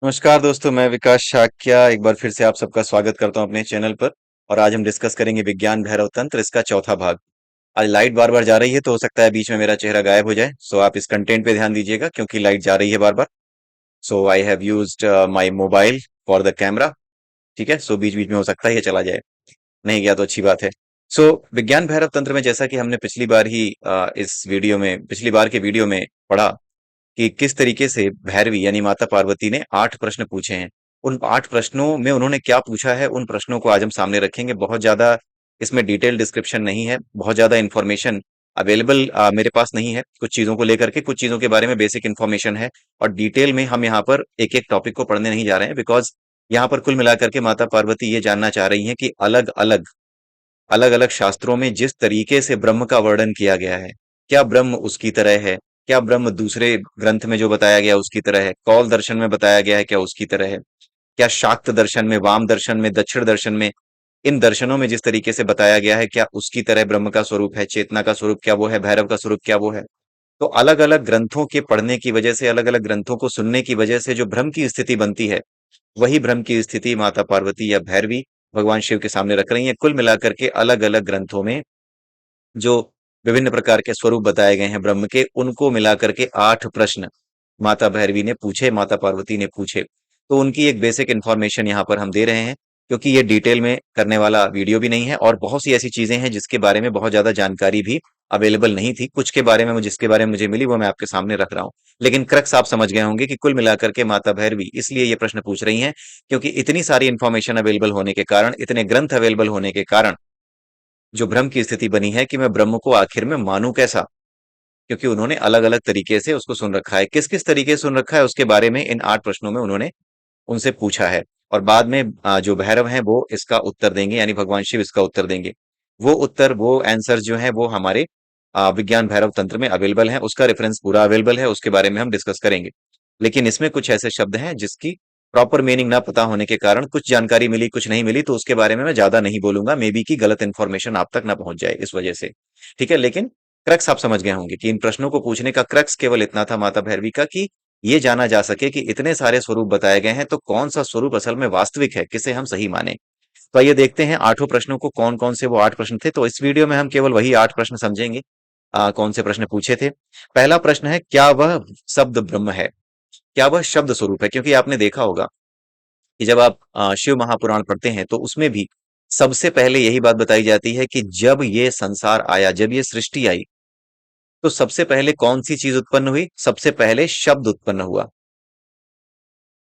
नमस्कार दोस्तों, मैं विकास शाक्या एक बार फिर से आप सबका स्वागत करता हूं अपने चैनल पर। और आज हम डिस्कस करेंगे विज्ञान भैरव तंत्र, इसका चौथा भाग। आज लाइट बार बार जा रही है तो हो सकता है बीच में मेरा चेहरा गायब हो जाए, सो आप इस कंटेंट पे ध्यान दीजिएगा क्योंकि लाइट जा रही है बार बार। So I have used my mobile for the camera. ठीक है, सो बीच बीच में हो सकता है ये चला जाए। नहीं गया तो अच्छी बात है। सो विज्ञान भैरव तंत्र में जैसा कि हमने पिछली बार के वीडियो में पढ़ा कि किस तरीके से भैरवी यानी माता पार्वती ने 8 प्रश्न पूछे हैं। उन 8 प्रश्नों में उन्होंने क्या पूछा है, उन प्रश्नों को आज हम सामने रखेंगे। बहुत ज्यादा इसमें डिटेल डिस्क्रिप्शन नहीं है, बहुत ज्यादा इन्फॉर्मेशन अवेलेबल मेरे पास नहीं है। कुछ चीजों को लेकर के, कुछ चीजों के बारे में बेसिक इन्फॉर्मेशन है। और डिटेल में हम यहाँ पर एक एक टॉपिक को पढ़ने नहीं जा रहे हैं, बिकॉज यहाँ पर कुल मिलाकर के माता पार्वती ये जानना चाह रही हैं कि अलग अलग शास्त्रों में जिस तरीके से ब्रह्म का वर्णन किया गया है, क्या ब्रह्म उसकी तरह है? क्या ब्रह्म दूसरे ग्रंथ में जो बताया गया उसकी तरह है? कौल दर्शन में बताया गया है क्या उसकी तरह है? क्या शाक्त दर्शन में, वाम दर्शन में, दक्षिण दर्शन में, इन दर्शनों में जिस तरीके से बताया गया है, क्या उसकी तरह ब्रह्म का स्वरूप है? चेतना का स्वरूप क्या वो है? भैरव का स्वरूप क्या वो है? तो अलग अलग ग्रंथों के पढ़ने की वजह से, अलग अलग ग्रंथों को सुनने की वजह से जो भ्रम की स्थिति बनती है, वही भ्रम की स्थिति माता पार्वती या भैरवी भगवान शिव के सामने रख रही है। कुल मिलाकर के अलग अलग ग्रंथों में जो विभिन्न प्रकार के स्वरूप बताए गए हैं ब्रह्म के, उनको मिलाकर के 8 प्रश्न माता भैरवी ने पूछे, माता पार्वती ने पूछे। तो उनकी एक बेसिक इंफॉर्मेशन यहाँ पर हम दे रहे हैं, क्योंकि ये डिटेल में करने वाला वीडियो भी नहीं है और बहुत सी ऐसी चीजें हैं जिसके बारे में बहुत ज्यादा जानकारी भी अवेलेबल नहीं थी। कुछ के बारे में जिसके बारे में मुझे मिली वो मैं आपके सामने रख रहा हूँ। लेकिन क्रक्स आप समझ गए होंगे कि कुल मिलाकर के माता भैरवी इसलिए ये प्रश्न पूछ रही हैं क्योंकि इतनी सारी इंफॉर्मेशन अवेलेबल होने के कारण, इतने ग्रंथ अवेलेबल होने के कारण जो भ्रम की स्थिति बनी है कि मैं ब्रह्म को आखिर में मानूं कैसा। क्योंकि उन्होंने अलग अलग तरीके से उसको सुन रखा है, किस किस तरीके से सुन रखा है उसके बारे में इन 8 प्रश्नों में उन्होंने उनसे पूछा है। और बाद में जो भैरव हैं वो इसका उत्तर देंगे, यानी भगवान शिव इसका उत्तर देंगे। वो उत्तर, वो आंसर जो है वो हमारे विज्ञान भैरव तंत्र में अवेलेबल है, उसका रेफरेंस पूरा अवेलेबल है, उसके बारे में हम डिस्कस करेंगे। लेकिन इसमें कुछ ऐसे शब्द हैं जिसकी प्रॉपर मीनिंग ना पता होने के कारण कुछ जानकारी मिली, कुछ नहीं मिली, तो उसके बारे में मैं ज्यादा नहीं बोलूंगा। मे बी की गलत इन्फॉर्मेशन आप तक ना पहुंच जाए इस वजह से। ठीक है, लेकिन क्रक्स आप समझ गए होंगे कि इन प्रश्नों को पूछने का क्रक्स केवल इतना था माता भैरवी का कि ये जाना जा सके कि इतने सारे स्वरूप बताए गए हैं तो कौन सा स्वरूप असल में वास्तविक है, किसे हम सही माने। तो आइए देखते हैं 8 प्रश्नों को, कौन कौन से वो 8 प्रश्न थे। तो इस वीडियो में हम केवल वही 8 प्रश्न समझेंगे। कौन से प्रश्न पूछे थे। पहला प्रश्न है, क्या वह शब्द ब्रह्म है? क्या वह शब्द स्वरूप है? क्योंकि आपने देखा होगा कि जब आप शिव महापुराण पढ़ते हैं तो उसमें भी सबसे पहले यही बात बताई जाती है कि जब ये संसार आया, जब ये सृष्टि आई, तो सबसे पहले कौन सी चीज उत्पन्न हुई? सबसे पहले शब्द उत्पन्न हुआ।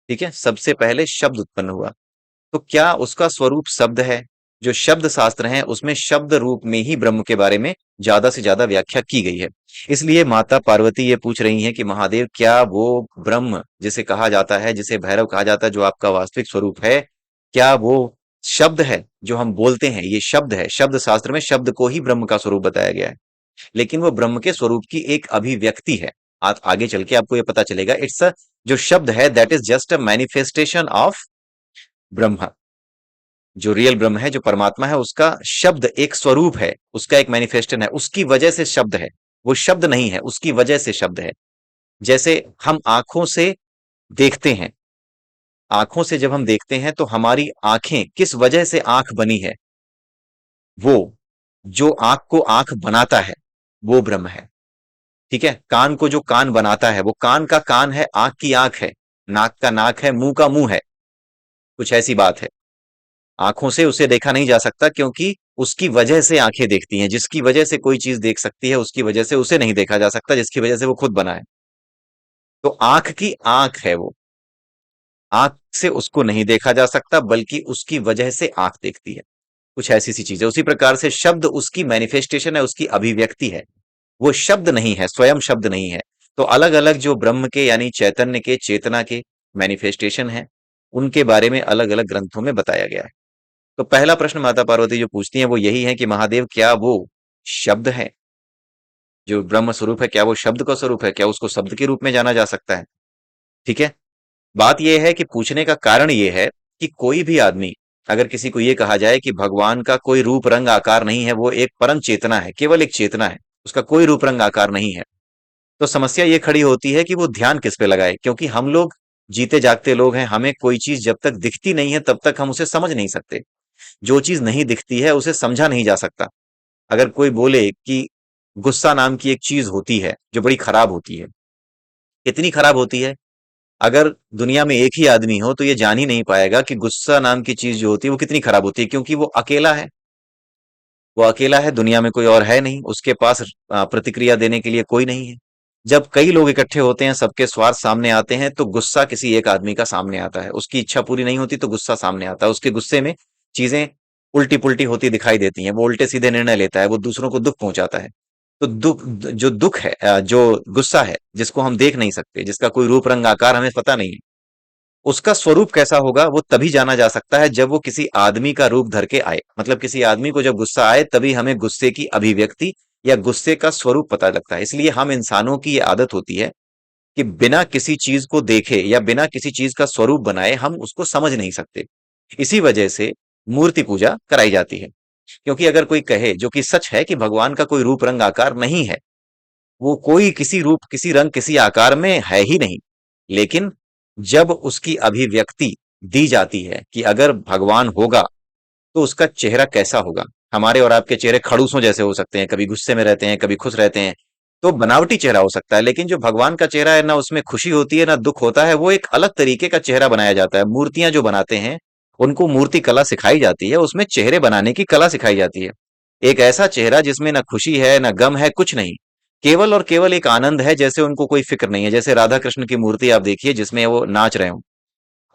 ठीक है, सबसे पहले शब्द उत्पन्न हुआ। तो क्या उसका स्वरूप शब्द है? जो शब्द शास्त्र हैं उसमें शब्द रूप में ही ब्रह्म के बारे में ज्यादा से ज्यादा व्याख्या की गई है। इसलिए माता पार्वती ये पूछ रही हैं कि महादेव, क्या वो ब्रह्म जिसे कहा जाता है, जिसे भैरव कहा जाता है, जो आपका वास्तविक स्वरूप है, क्या वो शब्द है जो हम बोलते हैं? ये शब्द है, शब्द शास्त्र में शब्द को ही ब्रह्म का स्वरूप बताया गया है। लेकिन वो ब्रह्म के स्वरूप की एक अभिव्यक्ति है। आगे चल के आपको ये पता चलेगा। इट्स अ, जो शब्द है that is just a manifestation of ब्रह्म। जो रियल ब्रह्म है, जो परमात्मा है, उसका शब्द एक स्वरूप है, उसका एक मैनिफेस्टेशन है, उसकी वजह से शब्द है। वो शब्द नहीं है, उसकी वजह से शब्द है। जैसे हम आंखों से देखते हैं, आंखों से जब हम देखते हैं तो हमारी आंखें किस वजह से आंख बनी है? वो जो आंख को आंख बनाता है वो ब्रह्म है। ठीक है, कान को जो कान बनाता है वो कान का कान है, आंख की आंख है, नाक का नाक है, मुंह का मुंह है। कुछ ऐसी बात है। आंखों से उसे देखा नहीं जा सकता क्योंकि उसकी वजह से आंखें देखती हैं। जिसकी वजह से कोई चीज देख सकती है उसकी वजह से उसे नहीं देखा जा सकता, जिसकी वजह से वो खुद बना है। तो आंख की आंख है वो, आंख से उसको नहीं देखा जा सकता बल्कि उसकी वजह से आंख देखती है। कुछ ऐसी सी चीज है। उसी प्रकार से शब्द उसकी मैनिफेस्टेशन है, उसकी अभिव्यक्ति है। वो शब्द नहीं है, स्वयं शब्द नहीं है। तो अलग अलग जो ब्रह्म के यानी चैतन्य के, चेतना के मैनिफेस्टेशन है, उनके बारे में अलग अलग ग्रंथों में बताया गया है। तो पहला प्रश्न माता पार्वती जो पूछती हैं वो यही है कि महादेव, क्या वो शब्द है? जो ब्रह्म स्वरूप है, क्या वो शब्द का स्वरूप है? क्या उसको शब्द के रूप में जाना जा सकता है? ठीक है। बात यह है कि पूछने का कारण यह है कि कोई भी आदमी, अगर किसी को यह कहा जाए कि भगवान का कोई रूप रंग आकार नहीं है, वो एक परम चेतना है, केवल एक चेतना है, उसका कोई रूप रंग आकार नहीं है, तो समस्या ये खड़ी होती है कि वो ध्यान किस पे लगाए। क्योंकि हम लोग जीते जागते लोग हैं, हमें कोई चीज जब तक दिखती नहीं है तब तक हम उसे समझ नहीं सकते। जो चीज नहीं दिखती है उसे समझा नहीं जा सकता। अगर कोई बोले कि गुस्सा नाम की एक चीज होती है जो बड़ी खराब होती है, कितनी खराब होती है, अगर दुनिया में एक ही आदमी हो तो ये जान ही नहीं पाएगा कि गुस्सा नाम की चीज जो होती है वो कितनी खराब होती है, क्योंकि वो अकेला है। वो अकेला है, दुनिया में कोई और है नहीं, उसके पास प्रतिक्रिया देने के लिए कोई नहीं है। जब कई लोग इकट्ठे होते हैं, सबके स्वार्थ सामने आते हैं, तो गुस्सा किसी एक आदमी का सामने आता है। उसकी इच्छा पूरी नहीं होती तो गुस्सा सामने आता है। उसके गुस्से में चीजें उल्टी पुल्टी होती दिखाई देती हैं, वो उल्टे सीधे निर्णय लेता है, वो दूसरों को दुख पहुंचाता है। तो दुख है, जो गुस्सा है जिसको हम देख नहीं सकते, जिसका कोई रूप रंग आकार हमें पता नहीं है, उसका स्वरूप कैसा होगा वो तभी जाना जा सकता है जब वो किसी आदमी का रूप धर के आए। मतलब किसी आदमी को जब गुस्सा आए तभी हमें गुस्से की अभिव्यक्ति या गुस्से का स्वरूप पता लगता है। इसलिए हम इंसानों की ये आदत होती है कि बिना किसी चीज को देखे या बिना किसी चीज का स्वरूप बनाए हम उसको समझ नहीं सकते। इसी वजह से मूर्ति पूजा कराई जाती है। क्योंकि अगर कोई कहे, जो कि सच है, कि भगवान का कोई रूप रंग आकार नहीं है, वो कोई किसी रूप किसी रंग किसी आकार में है ही नहीं, लेकिन जब उसकी अभिव्यक्ति दी जाती है कि अगर भगवान होगा तो उसका चेहरा कैसा होगा। हमारे और आपके चेहरे खड़ूसों जैसे हो सकते हैं, कभी गुस्से में रहते हैं, कभी खुश रहते हैं, तो बनावटी चेहरा हो सकता है। लेकिन जो भगवान का चेहरा है, ना उसमें खुशी होती है ना दुख होता है, वो एक अलग तरीके का चेहरा बनाया जाता है। मूर्तियां जो बनाते हैं उनको मूर्ति कला सिखाई जाती है, उसमें चेहरे बनाने की कला सिखाई जाती है। एक ऐसा चेहरा जिसमें ना खुशी है ना गम है, कुछ नहीं, केवल और केवल एक आनंद है, जैसे उनको कोई फिक्र नहीं है। जैसे राधा कृष्ण की मूर्ति आप देखिए जिसमें वो नाच रहे हो,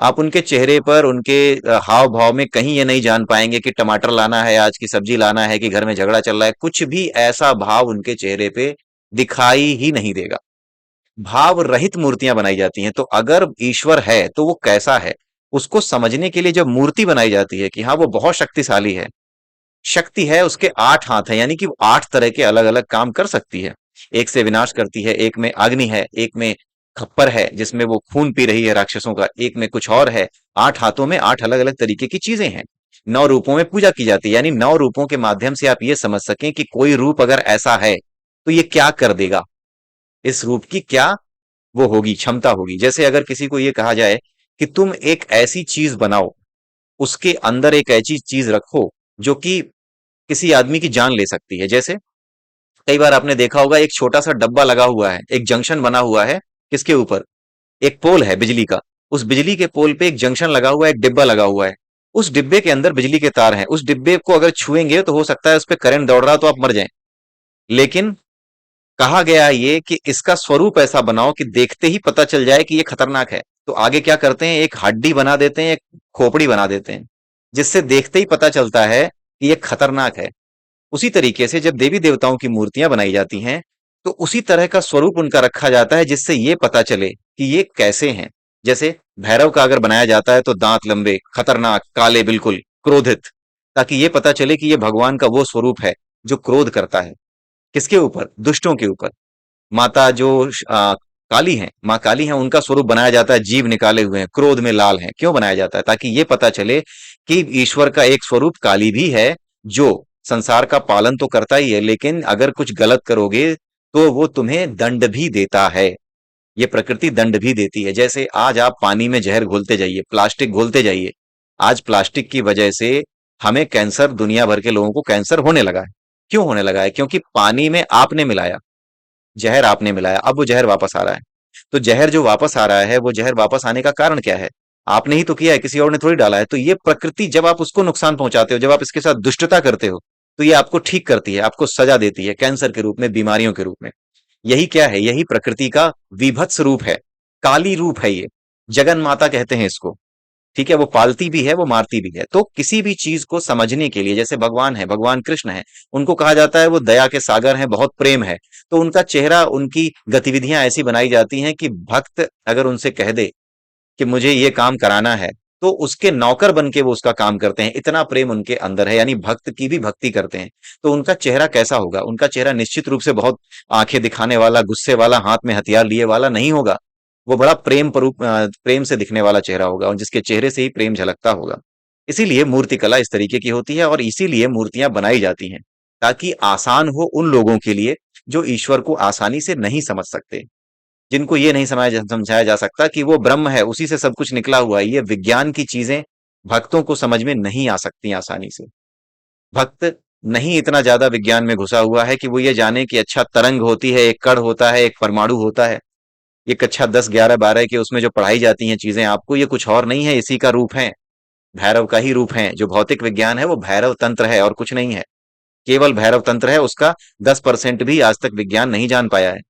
आप उनके चेहरे पर, उनके हाव भाव में कहीं ये नहीं जान पाएंगे कि टमाटर लाना है, आज की सब्जी लाना है, कि घर में झगड़ा चल रहा है। कुछ भी ऐसा भाव उनके चेहरे पे दिखाई ही नहीं देगा। भाव रहित मूर्तियां बनाई जाती हैं। तो अगर ईश्वर है तो वो कैसा है, उसको समझने के लिए जब मूर्ति बनाई जाती है कि हाँ वो बहुत शक्तिशाली है, शक्ति है, उसके 8 हाथ हैं, यानी कि वो 8 तरह के अलग अलग काम कर सकती है। एक से विनाश करती है, एक में अग्नि है, एक में खप्पर है जिसमें वो खून पी रही है राक्षसों का, एक में कुछ और है। 8 हाथों में 8 अलग अलग तरीके की चीजें हैं। 9 रूपों में पूजा की जाती है, यानी 9 रूपों के माध्यम से आप ये समझ सकें कि कोई रूप अगर ऐसा है तो ये क्या कर देगा, इस रूप की क्या वो होगी, क्षमता होगी। जैसे अगर किसी को ये कहा जाए कि तुम एक ऐसी चीज बनाओ, उसके अंदर एक ऐसी चीज रखो जो कि किसी आदमी की जान ले सकती है। जैसे कई बार आपने देखा होगा, एक छोटा सा डब्बा लगा हुआ है, एक जंक्शन बना हुआ है, किसके ऊपर, एक पोल है बिजली का, उस बिजली के पोल पे एक जंक्शन लगा हुआ है, एक डिब्बा लगा हुआ है। उस डिब्बे के अंदर बिजली के तार हैं, उस डिब्बे को अगर छुएंगे तो हो सकता है उस पर करंट दौड़ रहा तो आप मर जाएं। लेकिन कहा गया है ये कि इसका स्वरूप ऐसा बनाओ कि देखते ही पता चल जाए कि ये खतरनाक है। तो आगे क्या करते हैं, एक हड्डी बना देते हैं, एक खोपड़ी बना देते हैं, जिससे देखते ही पता चलता है कि ये खतरनाक है। उसी तरीके से जब देवी देवताओं की मूर्तियां बनाई जाती हैं तो उसी तरह का स्वरूप उनका रखा जाता है जिससे ये पता चले कि ये कैसे हैं। जैसे भैरव का अगर बनाया जाता है तो दांत लंबे, खतरनाक, काले, बिल्कुल क्रोधित, ताकि ये पता चले कि ये भगवान का वो स्वरूप है जो क्रोध करता है। किसके ऊपर, दुष्टों के ऊपर। माता जो काली हैं, माँ काली हैं, उनका स्वरूप बनाया जाता है, जीव निकाले हुए हैं, क्रोध में लाल हैं। क्यों बनाया जाता है, ताकि ये पता चले कि ईश्वर का एक स्वरूप काली भी है, जो संसार का पालन तो करता ही है, लेकिन अगर कुछ गलत करोगे तो वो तुम्हें दंड भी देता है। ये प्रकृति दंड भी देती है। जैसे आज आप पानी में जहर घोलते जाइए, प्लास्टिक घोलते जाइए, आज प्लास्टिक की वजह से हमें कैंसर, दुनिया भर के लोगों को कैंसर होने लगा है। क्यों होने लगा है, क्योंकि पानी में आपने मिलाया, जहर आपने मिलाया, अब वो जहर वापस आ रहा है। तो जहर जो वापस आ रहा है, वो जहर वापस आने का कारण क्या है, आपने ही तो किया है, किसी और ने थोड़ी डाला है। तो ये प्रकृति, जब आप उसको नुकसान पहुंचाते हो, जब आप इसके साथ दुष्टता करते हो, तो ये आपको ठीक करती है, आपको सजा देती है, कैंसर के रूप में, बीमारियों के रूप में। यही क्या है, यही प्रकृति का विभत्स रूप है, काली रूप है ये। जगन माता कहते हैं इसको। ठीक है, वो पालती भी है, वो मारती भी है। तो किसी भी चीज को समझने के लिए, जैसे भगवान है, भगवान कृष्ण है, उनको कहा जाता है वो दया के सागर हैं, बहुत प्रेम है। तो उनका चेहरा, उनकी गतिविधियां ऐसी बनाई जाती हैं कि भक्त अगर उनसे कह दे कि मुझे ये काम कराना है, तो उसके नौकर बन के वो उसका काम करते हैं, इतना प्रेम उनके अंदर है, यानी भक्त की भी भक्ति करते हैं। तो उनका चेहरा कैसा होगा, उनका चेहरा निश्चित रूप से बहुत आंखें दिखाने वाला, गुस्से वाला, हाथ में हथियार लिए वाला नहीं होगा। वो बड़ा प्रेम से दिखने वाला चेहरा होगा, और जिसके चेहरे से ही प्रेम झलकता होगा। इसीलिए मूर्ति कला इस तरीके की होती है, और इसीलिए मूर्तियां बनाई जाती हैं, ताकि आसान हो उन लोगों के लिए जो ईश्वर को आसानी से नहीं समझ सकते। जिनको ये नहीं समझाया जा सकता कि वो ब्रह्म है, उसी से सब कुछ निकला हुआ है। ये विज्ञान की चीजें भक्तों को समझ में नहीं आ सकती आसानी से। भक्त नहीं इतना ज्यादा विज्ञान में घुसा हुआ है कि वो ये जाने कि अच्छा तरंग होती है, एक कण होता है, एक परमाणु होता है। ये कक्षा 10 11 12 के उसमें जो पढ़ाई जाती हैं चीजें आपको, ये कुछ और नहीं है, इसी का रूप है, भैरव का ही रूप है। जो भौतिक विज्ञान है वो भैरव तंत्र है और कुछ नहीं है, केवल भैरव तंत्र है। उसका 10% भी आज तक विज्ञान नहीं जान पाया है।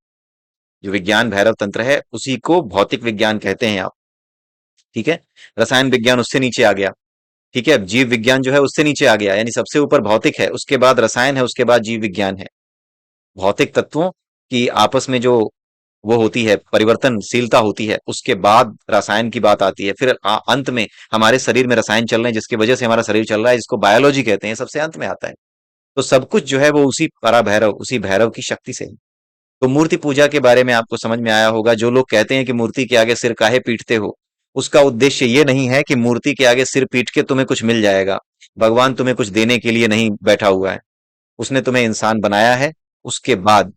जो विज्ञान भैरव तंत्र है उसी को भौतिक विज्ञान कहते हैं आप। ठीक है। रसायन विज्ञान उससे नीचे आ गया। ठीक है। जीव विज्ञान जो है उससे नीचे आ गया, यानी सबसे ऊपर भौतिक है, उसके बाद रसायन है, उसके बाद जीव विज्ञान है। भौतिक तत्वों की आपस में जो वो होती है, परिवर्तनशीलता होती है, उसके बाद रसायन की बात आती है। फिर अंत में हमारे शरीर में रसायन चल रहे हैं जिसकी वजह से हमारा शरीर चल रहा है, जिसको बायोलॉजी कहते हैं, सबसे अंत में आता है। तो सब कुछ जो है वो उसी पराभैरव, उसी भैरव की शक्ति से है। तो मूर्ति पूजा के बारे में आपको समझ में आया होगा। जो लोग कहते हैं कि मूर्ति के आगे सिर काहे पीटते हो, उसका उद्देश्य ये नहीं है कि मूर्ति के आगे सिर पीट के तुम्हें कुछ मिल जाएगा। भगवान तुम्हें कुछ देने के लिए नहीं बैठा हुआ है। उसने तुम्हें इंसान बनाया है, उसके बाद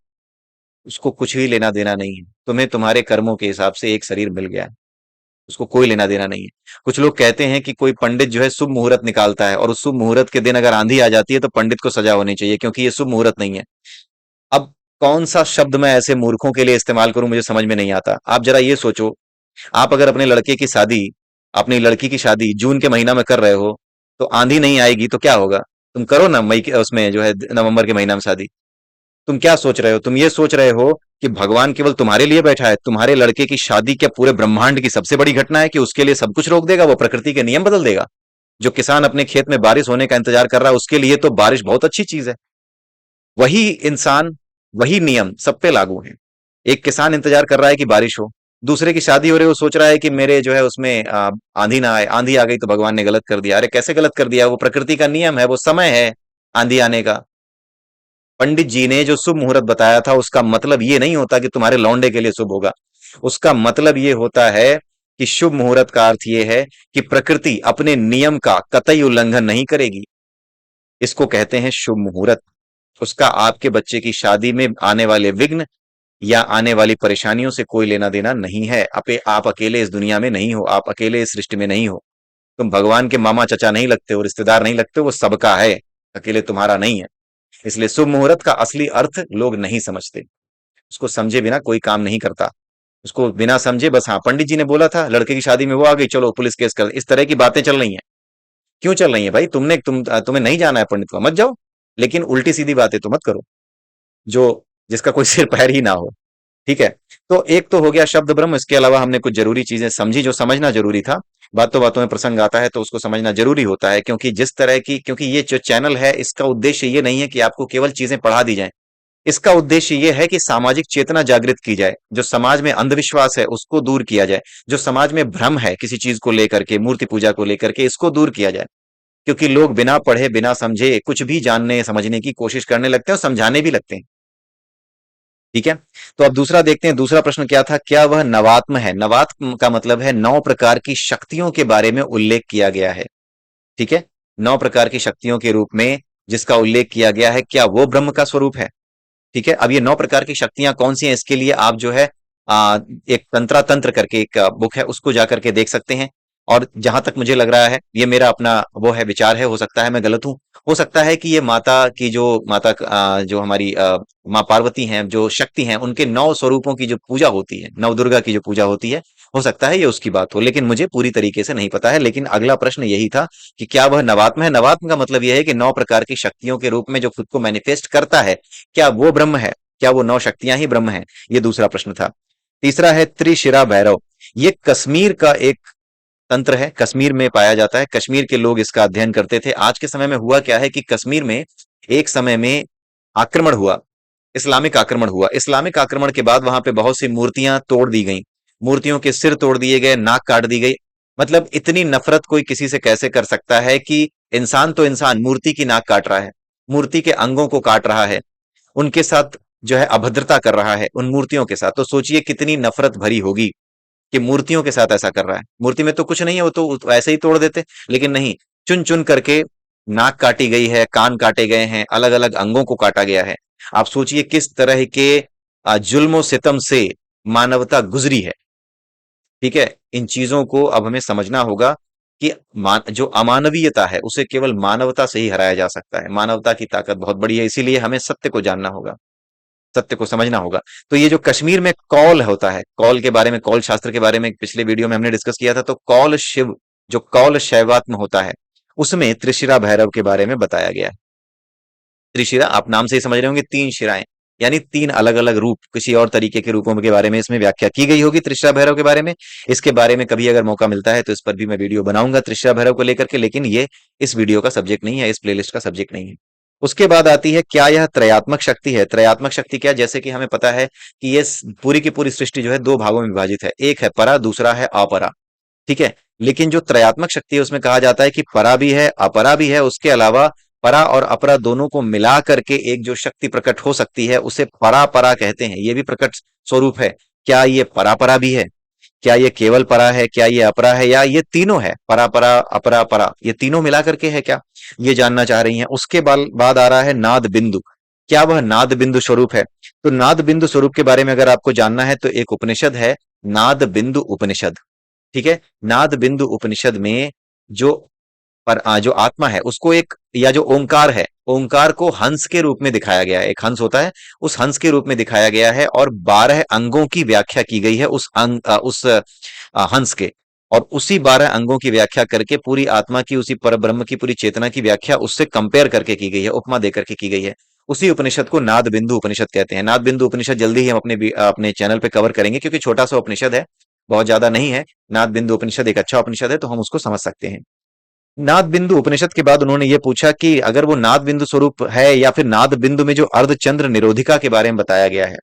उसको कुछ भी लेना देना नहीं है। तुम्हें तुम्हारे कर्मों के हिसाब से एक शरीर मिल गया है, उसको कोई लेना देना नहीं है। कुछ लोग कहते हैं कि कोई पंडित जो है शुभ मुहूर्त निकालता है, और उस शुभ मुहूर्त के दिन अगर आंधी आ जाती है तो पंडित को सजा होनी चाहिए, क्योंकि ये शुभ मुहूर्त नहीं है। अब कौन सा शब्द मैं ऐसे मूर्खों के लिए इस्तेमाल करूं, मुझे समझ में नहीं आता। आप जरा ये सोचो, आप अगर अपने लड़के की शादी, अपनी लड़की की शादी जून के महीना में कर रहे हो, तो आंधी नहीं आएगी तो क्या होगा? तुम करो ना मई के उसमें जो है नवंबर के महीना में शादी। तुम क्या सोच रहे हो? तुम ये सोच रहे हो कि भगवान केवल तुम्हारे लिए बैठा है? तुम्हारे लड़के की शादी क्या पूरे ब्रह्मांड की सबसे बड़ी घटना है कि उसके लिए सब कुछ रोक देगा, वो प्रकृति के नियम बदल देगा? जो किसान अपने खेत में बारिश होने का इंतजार कर रहा है, उसके लिए तो बारिश बहुत अच्छी चीज है। वही इंसान, वही नियम सब पे लागू है। एक किसान इंतजार कर रहा है कि बारिश हो, दूसरे की शादी हो रही है, वो सोच रहा है कि मेरे जो है उसमें आंधी ना आए। आंधी आ गई तो भगवान ने गलत कर दिया। अरे कैसे गलत कर दिया? वो प्रकृति का नियम है, वो समय है आंधी आने का। पंडित जी ने जो शुभ मुहूर्त बताया था, उसका मतलब ये नहीं होता कि तुम्हारे लौंडे के लिए शुभ होगा। उसका मतलब ये होता है कि शुभ मुहूर्त का अर्थ ये है कि प्रकृति अपने नियम का कतई उल्लंघन नहीं करेगी। इसको कहते हैं शुभ मुहूर्त। उसका आपके बच्चे की शादी में आने वाले विघ्न या आने वाली परेशानियों से कोई लेना देना नहीं है। आप अकेले इस दुनिया में नहीं हो, आप अकेले इस सृष्टि में नहीं हो। तुम भगवान के मामा चाचा नहीं लगते हो, रिश्तेदार नहीं लगते हो, वो सबका है, अकेले तुम्हारा नहीं है। इसलिए शुभ मुहूर्त का असली अर्थ लोग नहीं समझते। उसको समझे बिना कोई काम नहीं करता। उसको बिना समझे बस, हाँ पंडित जी ने बोला था लड़के की शादी में वो आ गई, चलो पुलिस केस कर, इस तरह की बातें चल रही हैं। क्यों चल रही हैं भाई? तुम्हें नहीं जाना है पंडित को, मत जाओ। लेकिन उल्टी सीधी बातें तो मत करो, जो जिसका कोई सिर पैर ही ना हो। ठीक है। तो एक तो हो गया शब्द ब्रह्म, इसके अलावा हमने कुछ जरूरी चीजें समझी जो समझना जरूरी था। बातों बातों में प्रसंग आता है तो उसको समझना जरूरी होता है, क्योंकि जिस तरह की, क्योंकि ये जो चैनल है इसका उद्देश्य ये नहीं है कि आपको केवल चीजें पढ़ा दी जाएं। इसका उद्देश्य ये है कि सामाजिक चेतना जागृत की जाए, जो समाज में अंधविश्वास है उसको दूर किया जाए, जो समाज में भ्रम है किसी चीज को लेकर के, मूर्ति पूजा को लेकर के, इसको दूर किया जाए। क्योंकि लोग बिना पढ़े बिना समझे कुछ भी जानने समझने की कोशिश करने लगते हैं और समझाने भी लगते हैं। ठीक है। तो अब दूसरा देखते हैं, दूसरा प्रश्न क्या था? क्या वह नवात्म है? नवात्म का मतलब है 9 प्रकार की शक्तियों के बारे में उल्लेख किया गया है। ठीक है। 9 प्रकार की शक्तियों के रूप में जिसका उल्लेख किया गया है, क्या वो ब्रह्म का स्वरूप है? ठीक है। अब ये 9 प्रकार की शक्तियां कौन सी हैं, इसके लिए आप जो है एक तंत्रा तंत्र करके एक बुक है, उसको जाकर के देख सकते हैं। और जहां तक मुझे लग रहा है, ये मेरा अपना वो है, विचार है, हो सकता है मैं गलत हूं। हो सकता है कि ये माता की जो जो हमारी माँ पार्वती हैं, जो शक्ति हैं, उनके 9 स्वरूपों की जो पूजा होती है, नव दुर्गा की जो पूजा होती है, हो सकता है ये उसकी बात हो, लेकिन मुझे पूरी तरीके से नहीं पता है। लेकिन अगला प्रश्न यही था कि क्या वह नवात्म है? नवात्म का मतलब यह है कि 9 प्रकार की शक्तियों के रूप में जो खुद को मैनिफेस्ट करता है, क्या वो ब्रह्म है? क्या वो 9 शक्तियां ही ब्रह्म है? ये दूसरा प्रश्न था। तीसरा है त्रिशिरा भैरव। ये कश्मीर का एक तंत्र है, कश्मीर में पाया जाता है, कश्मीर के लोग इसका अध्ययन करते थे। आज के समय में हुआ क्या है कि कश्मीर में एक समय में आक्रमण हुआ, इस्लामिक आक्रमण हुआ। इस्लामिक आक्रमण के बाद वहां पे बहुत सी मूर्तियां तोड़ दी गई, मूर्तियों के सिर तोड़ दिए गए, नाक काट दी गई। मतलब इतनी नफरत कोई किसी से कैसे कर सकता है कि इंसान तो इंसान मूर्ति की नाक काट रहा है, मूर्ति के अंगों को काट रहा है, उनके साथ जो है अभद्रता कर रहा है उन मूर्तियों के साथ। तो सोचिए कितनी नफरत भरी होगी कि मूर्तियों के साथ ऐसा कर रहा है। मूर्ति में तो कुछ नहीं है, वो तो ऐसे ही तोड़ देते, लेकिन नहीं, चुन चुन करके नाक काटी गई है, कान काटे गए हैं, अलग अलग अंगों को काटा गया है। आप सोचिए किस तरह के जुल्म सितम से मानवता गुजरी है। ठीक है, इन चीजों को अब हमें समझना होगा कि जो अमानवीयता है उसे केवल मानवता से ही हराया जा सकता है। मानवता की ताकत बहुत बड़ी है, इसीलिए हमें सत्य को जानना होगा, सत्य को समझना होगा। तो ये जो कश्मीर में कौल होता है, कौल के बारे में, कौल शास्त्र के बारे में पिछले वीडियो में हमने डिस्कस किया था। तो कौल शिव, जो कौल शैवात्म होता है, उसमें त्रिशिरा भैरव के बारे में बताया गया है। त्रिशिरा आप नाम से ही समझ रहे होंगे, तीन शिराएं, यानी तीन अलग अलग रूप, किसी और तरीके के रूपों के बारे में इसमें व्याख्या की गई होगी त्रिशिरा भैरव के बारे में। इसके बारे में कभी अगर मौका मिलता है तो इस पर भी मैं वीडियो बनाऊंगा त्रिशिरा भैरव को लेकर के, लेकिन ये इस वीडियो का सब्जेक्ट नहीं है, इस प्लेलिस्ट का सब्जेक्ट नहीं है। उसके बाद आती है, क्या यह त्रयात्मक शक्ति है? त्रयात्मक शक्ति क्या? जैसे कि हमें पता है कि ये पूरी की पूरी सृष्टि जो है दो भागों में विभाजित है, एक है परा, दूसरा है अपरा। ठीक है, लेकिन जो त्रयात्मक शक्ति है उसमें कहा जाता है कि परा भी है, अपरा भी है, उसके अलावा परा और अपरा दोनों को मिला करके एक जो शक्ति प्रकट हो सकती है उसे परापरा कहते हैं। ये भी प्रकट स्वरूप है। क्या ये परापरा भी है? क्या ये केवल परा है? क्या ये अपरा है? या ये तीनों है, परापरा अपरा परा, ये तीनों मिला करके है क्या? ये जानना चाह रही हैं। उसके बाद आ रहा है नाद बिंदु। क्या वह नाद बिंदु स्वरूप है? तो नाद बिंदु स्वरूप के बारे में अगर आपको जानना है तो एक उपनिषद है, नाद बिंदु उपनिषद। ठीक है, नाद बिंदु उपनिषद में जो जो आत्मा है उसको एक, या जो ओंकार है, ओंकार को हंस के रूप में दिखाया गया है। एक हंस होता है, उस हंस के रूप में दिखाया गया है और 12 अंगों की व्याख्या की गई है हंस के। और उसी 12 अंगों की व्याख्या करके पूरी आत्मा की, उसी पर ब्रह्म की पूरी चेतना की व्याख्या उससे कंपेयर करके की गई है, उपमा देकर के की गई है। उसी उपनिषद को नाद बिंदु उपनिषद कहते हैं। नाद बिंदु उपनिषद जल्दी ही हम अपने चैनल पे कवर करेंगे, क्योंकि छोटा सा उपनिषद है, बहुत ज्यादा नहीं है। नाद बिंदु उपनिषद एक अच्छा उपनिषद है, तो हम उसको समझ सकते हैं। नाद बिंदु उपनिषद के बाद उन्होंने ये पूछा कि अगर वो नाद बिंदु स्वरूप है, या फिर नाद बिंदु में जो अर्धचंद्र निरोधिका के बारे में बताया गया है।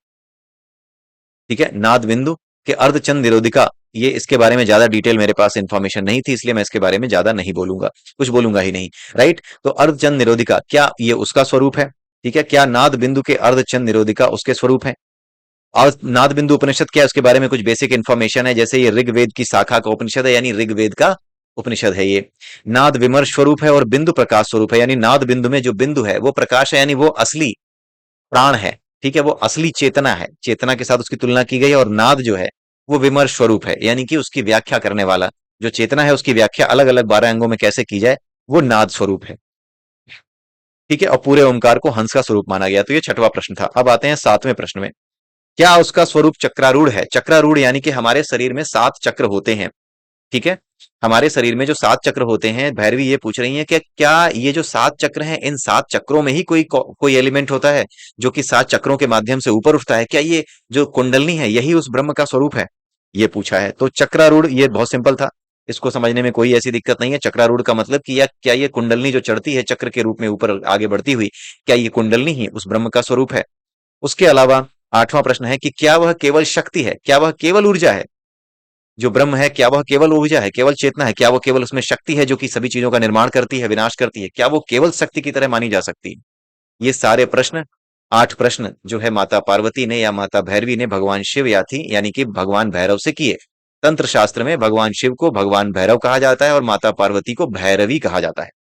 ठीक है, नाद बिंदु के अर्धचंद्र निरोधिका, ये इसके बारे में ज्यादा डिटेल मेरे पास इंफॉर्मेशन नहीं थी, इसलिए मैं इसके बारे में ज्यादा नहीं बोलूंगा, कुछ बोलूंगा ही नहीं। राइट, तो अर्धचंद्र निरोधिका क्या ये उसका स्वरूप है? ठीक है, क्या नाद बिंदु के अर्धचंद्र निरोधिका उसके स्वरूप है? और नाद बिंदु उपनिषद क्या है उसके बारे में कुछ बेसिक इन्फॉर्मेशन है। जैसे ये ऋग्वेद की शाखा का उपनिषद है, यानी ऋग्वेद का उपनिषद है ये। नाद विमर्श स्वरूप है और बिंदु प्रकाश स्वरूप है, यानी नाद बिंदु में जो बिंदु है वो प्रकाश है, यानी वो असली प्राण है। ठीक है, वो असली चेतना है, चेतना के साथ उसकी तुलना की गई है। और नाद जो है वो विमर्श स्वरूप है, यानी कि उसकी व्याख्या करने वाला जो चेतना है उसकी व्याख्या अलग अलग 12 अंगों में कैसे की जाए, वो नाद स्वरूप है। ठीक है, और पूरे ओंकार को हंस का स्वरूप माना गया। तो ये छठवां प्रश्न था। अब आते हैं सातवें प्रश्न में, क्या उसका स्वरूप चक्रारूढ़ है? चक्रारूढ़ यानी कि हमारे शरीर में 7 चक्र होते हैं। ठीक है, हमारे शरीर में जो 7 चक्र होते हैं, भैरवी ये पूछ रही है कि क्या ये जो 7 चक्र हैं, इन 7 चक्रों में ही कोई एलिमेंट होता है जो कि 7 चक्रों के माध्यम से ऊपर उठता है? क्या ये जो कुंडलनी है यही उस ब्रह्म का स्वरूप है? ये पूछा है। तो चक्रारूढ़ ये बहुत सिंपल था, इसको समझने में कोई ऐसी दिक्कत नहीं है। चक्रारूढ़ का मतलब कि या क्या ये कुंडलनी जो चढ़ती है चक्र के रूप में ऊपर आगे बढ़ती हुई, क्या ये कुंडलनी ही उस ब्रह्म का स्वरूप है? उसके अलावा आठवां प्रश्न है कि क्या वह केवल शक्ति है? क्या वह केवल ऊर्जा है? जो ब्रह्म है, क्या वह केवल ऊर्जा है, केवल चेतना है? क्या वो केवल उसमें शक्ति है जो कि सभी चीजों का निर्माण करती है, विनाश करती है? क्या वो केवल शक्ति की तरह मानी जा सकती है? ये सारे प्रश्न, 8 प्रश्न जो है माता पार्वती ने या माता भैरवी ने भगवान शिव या थी यानी कि भगवान भैरव से किए। तंत्र शास्त्र में भगवान शिव को भगवान भैरव कहा जाता है और माता पार्वती को भैरवी कहा जाता है।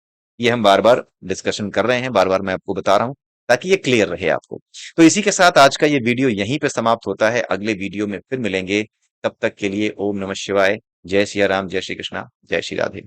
ये हम बार बार डिस्कशन कर रहे हैं, बार बार मैं आपको बता रहा हूं ताकि ये क्लियर रहे आपको। तो इसी के साथ आज का ये वीडियो यहीं पे समाप्त होता है। अगले वीडियो में फिर मिलेंगे, तब तक के लिए ओम नमः शिवाय, जय सिया राम, जय श्री कृष्णा, जय श्री राधे।